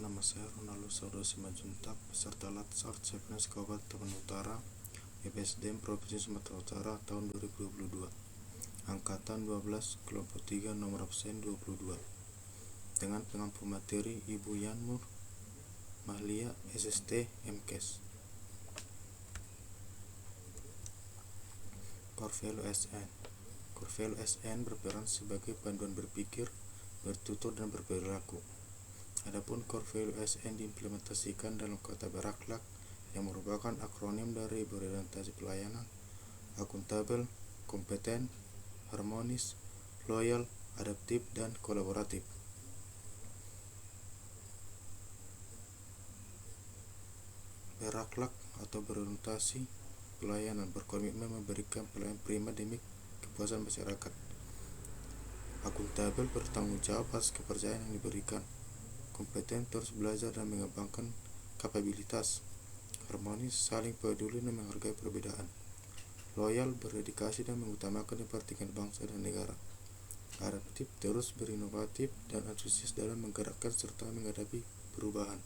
nama saya Ronaldo Saudara Simanjuntak, peserta Latsar Cpns Kabupaten Utara, BPSDM Provinsi Sumatera Utara tahun 2022, Angkatan 12, Kelompok 3, nomor absen 22, dengan pengampu materi Ibu Yanmur Mahlia, SST, MKes. Core Value SN. Core Value SN berperan sebagai panduan berpikir, bertutur, dan berperilaku. Adapun Core Value SN diimplementasikan dalam kata berakhlak yang merupakan akronim dari berorientasi pelayanan, akuntabel, kompeten, harmonis, loyal, adaptif, dan kolaboratif. Berakhlak atau berorientasi pelayanan berkomitmen memberikan pelayanan prima demi kepuasan masyarakat. Akuntabel bertanggung jawab atas kepercayaan yang diberikan. Kompeten terus belajar dan mengembangkan kapabilitas. Harmonis saling peduli dan menghargai perbedaan. Loyal berdedikasi dan mengutamakan kepentingan bangsa dan negara. Adaptif terus berinovatif dan antusias dalam menggerakkan serta menghadapi perubahan.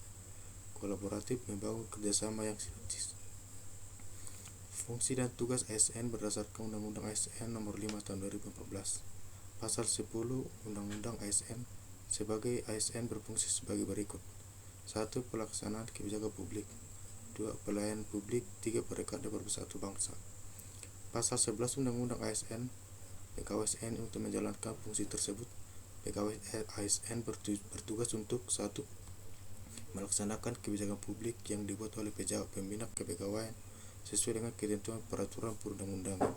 Kolaboratif membangun kerjasama yang sinergis. Fungsi dan tugas ASN berdasarkan Undang-Undang ASN Nomor 5 Tahun 2014. Pasal 10 Undang-Undang ASN sebagai ASN berfungsi sebagai berikut. 1. Pelaksanaan kebijakan publik. 2. Pelayanan publik. 3. Perekat dan bersatu bangsa. Pasal 11 Undang-Undang ASN, PKWSN untuk menjalankan fungsi tersebut, PKWSN bertugas untuk 1. Melaksanakan kebijakan publik yang dibuat oleh pejabat pembina kepegawaian sesuai dengan ketentuan peraturan perundang-undangan.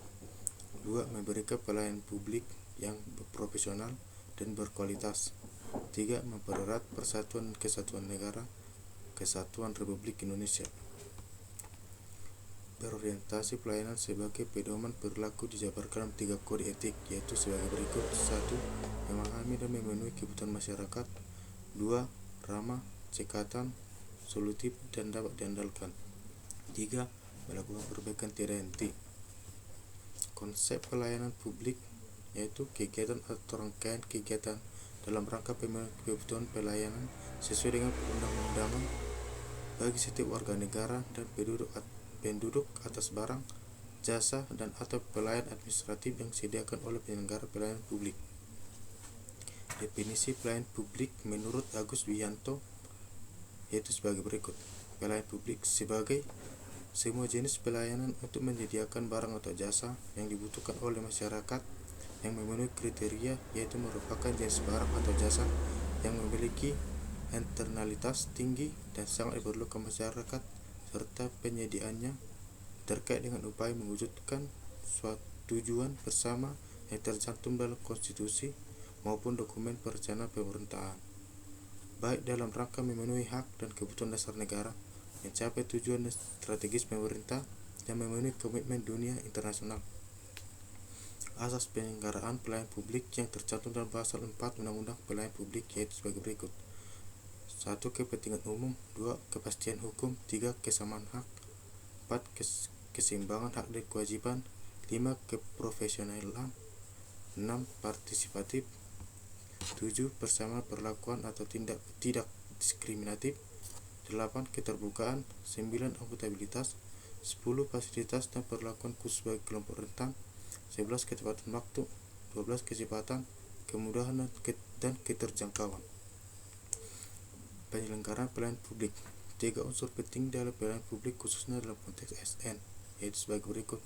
2. Memberikan pelayanan publik yang profesional dan berkualitas. 3. Mempererat persatuan dan kesatuan negara Kesatuan Republik Indonesia. Berorientasi pelayanan sebagai pedoman perilaku dijabarkan dalam 3 kode etik, yaitu sebagai berikut. 1. Memahami dan memenuhi kebutuhan masyarakat. 2. Ramah, cekatan, solutif, dan dapat diandalkan. 3. Melakukan perbaikan tiada henti. Konsep pelayanan publik yaitu kegiatan atau rangkaian kegiatan dalam rangka pemenuhan kebutuhan pelayanan sesuai dengan perundang-undangan bagi setiap warga negara dan penduduk atas barang, jasa, dan atau pelayanan administratif yang disediakan oleh penyelenggara pelayanan publik. Definisi pelayanan publik menurut Agus Wiyanto yaitu sebagai berikut. Pelayanan publik sebagai semua jenis pelayanan untuk menyediakan barang atau jasa yang dibutuhkan oleh masyarakat yang memenuhi kriteria, yaitu merupakan jenis barang atau jasa yang memiliki internalitas tinggi dan sangat diperlukan masyarakat, serta penyediaannya terkait dengan upaya mewujudkan suatu tujuan bersama yang tercantum dalam konstitusi maupun dokumen perencanaan pemerintahan, baik dalam rangka memenuhi hak dan kebutuhan dasar negara, mencapai tujuan strategis pemerintah, dan memenuhi komitmen dunia internasional. Asas penyelenggaraan pelayanan publik yang tercantum dalam pasal 4 Undang-Undang Pelayanan Publik yaitu sebagai berikut. 1. Kepentingan umum. 2. Kepastian hukum. 3. Kesamaan hak. 4. Keseimbangan hak dan kewajiban. 5. Keprofesionalan. 6. Partisipatif. 7. Persamaan perlakuan atau tidak diskriminatif. 8. Keterbukaan. 9. Akuntabilitas. 10. Fasilitas dan perlakuan khusus bagi kelompok rentan. 11. Ketepatan waktu. 12. Kecepatan, kemudahan, dan keterjangkauan. Penyelenggaraan pelayanan publik. 3 unsur penting dalam pelayanan publik khususnya dalam konteks ASN yaitu sebagai berikut.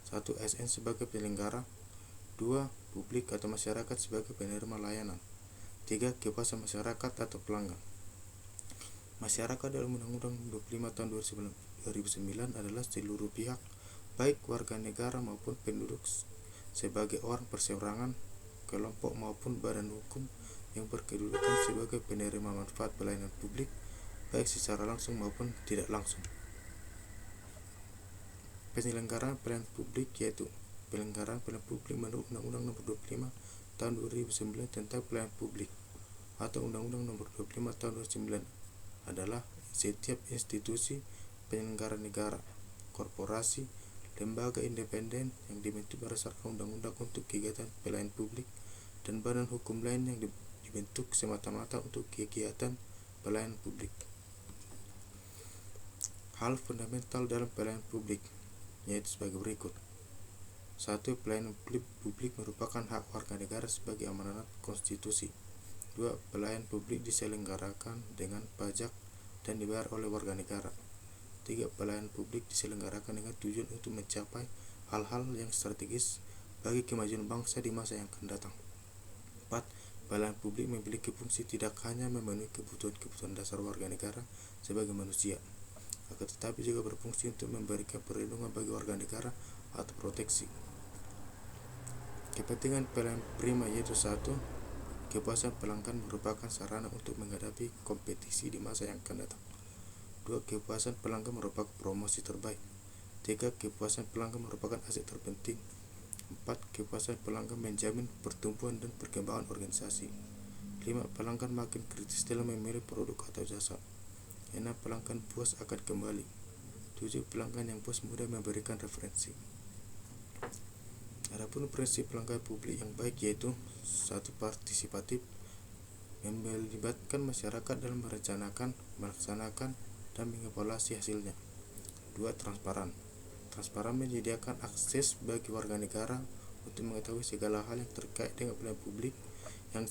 1. ASN sebagai penyelenggara. 2. Publik atau masyarakat sebagai penerima layanan. 3. Kepuasan masyarakat atau pelanggan. Masyarakat dalam Undang-Undang 25 Tahun 2009 adalah seluruh pihak, baik warga negara maupun penduduk, sebagai orang perseorangan, kelompok maupun badan hukum yang berkedudukan sebagai penerima manfaat pelayanan publik, baik secara langsung maupun tidak langsung. Penyelenggaraan pelayanan publik yaitu penyelenggaraan pelayanan publik menurut Undang-Undang Nomor 25 Tahun 2009 tentang pelayanan publik atau Undang-Undang Nomor 25 Tahun 2009 adalah setiap institusi penyelenggara negara, korporasi, lembaga independen yang dibentuk berdasarkan undang-undang untuk kegiatan pelayanan publik, dan badan hukum lain yang dibentuk semata-mata untuk kegiatan pelayanan publik. Hal fundamental dalam pelayanan publik yaitu sebagai berikut. 1. Pelayanan publik merupakan hak warga negara sebagai amanat konstitusi. 2. Pelayanan publik diselenggarakan dengan pajak dan dibayar oleh warga negara. 3. Pelayanan publik diselenggarakan dengan tujuan untuk mencapai hal-hal yang strategis bagi kemajuan bangsa di masa yang akan datang. 4. Pelayanan publik memiliki fungsi tidak hanya memenuhi kebutuhan dasar warga negara sebagai manusia, akan tetapi juga berfungsi untuk memberikan perlindungan bagi warga negara atau proteksi. Kepentingan pelayanan prima yaitu 1. Kepuasan pelanggan merupakan sarana untuk menghadapi kompetisi di masa yang akan datang. 2. Kepuasan pelanggan merupakan promosi terbaik. 3. Kepuasan pelanggan merupakan aset terpenting. 4. Kepuasan pelanggan menjamin pertumbuhan dan perkembangan organisasi. 5. Pelanggan makin kritis dalam memilih produk atau jasa. 6. Pelanggan puas akan kembali. 7. Pelanggan yang puas mudah memberikan referensi. Adapun prinsip pelayanan publik yang baik yaitu 1. Partisipatif, melibatkan masyarakat dalam merencanakan, melaksanakan, dan mengevaluasi hasilnya. 2. Transparan, menyediakan akses bagi warga negara untuk mengetahui segala hal yang terkait dengan pelayanan publik yang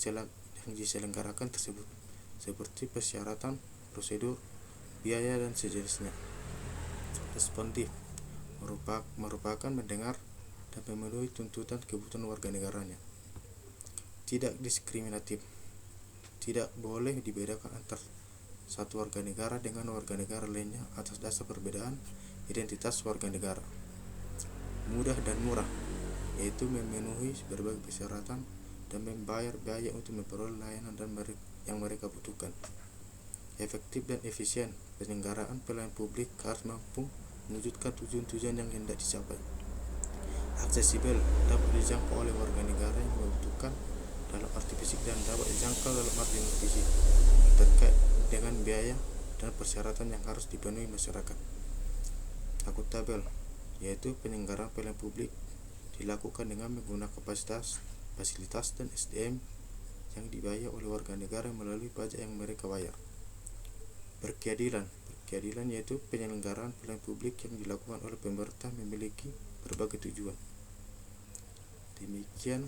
diselenggarakan tersebut, seperti persyaratan, prosedur, biaya, dan sejenisnya. Responsif, merupakan mendengar dan memenuhi tuntutan kebutuhan warga negaranya. Tidak diskriminatif, tidak boleh dibedakan antar satu warga negara dengan warga negara lainnya atas dasar perbedaan identitas warga negara. Mudah dan murah, yaitu memenuhi berbagai persyaratan dan membayar biaya untuk memperoleh layanan yang mereka butuhkan. Efektif dan efisien, penyelenggaraan pelayanan publik harus mampu mewujudkan tujuan-tujuan yang hendak dicapai. Aksesibel, dapat dijangkau oleh warga negara yang membutuhkan dalam arti fisik dan dapat dijangkau dalam arti non-fisik, terkait dengan biaya dan persyaratan yang harus dipenuhi masyarakat. Akuntabel, yaitu penyelenggaraan pelayanan publik dilakukan dengan menggunakan fasilitas dan SDM yang dibayar oleh warga negara melalui pajak yang mereka bayar. Berkeadilan, yaitu penyelenggaraan pelayanan publik yang dilakukan oleh pemerintah memiliki berbagai tujuan. Demikian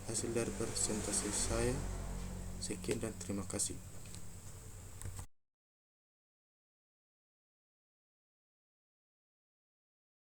hasil dari presentasi saya. Sekian dan terima kasih.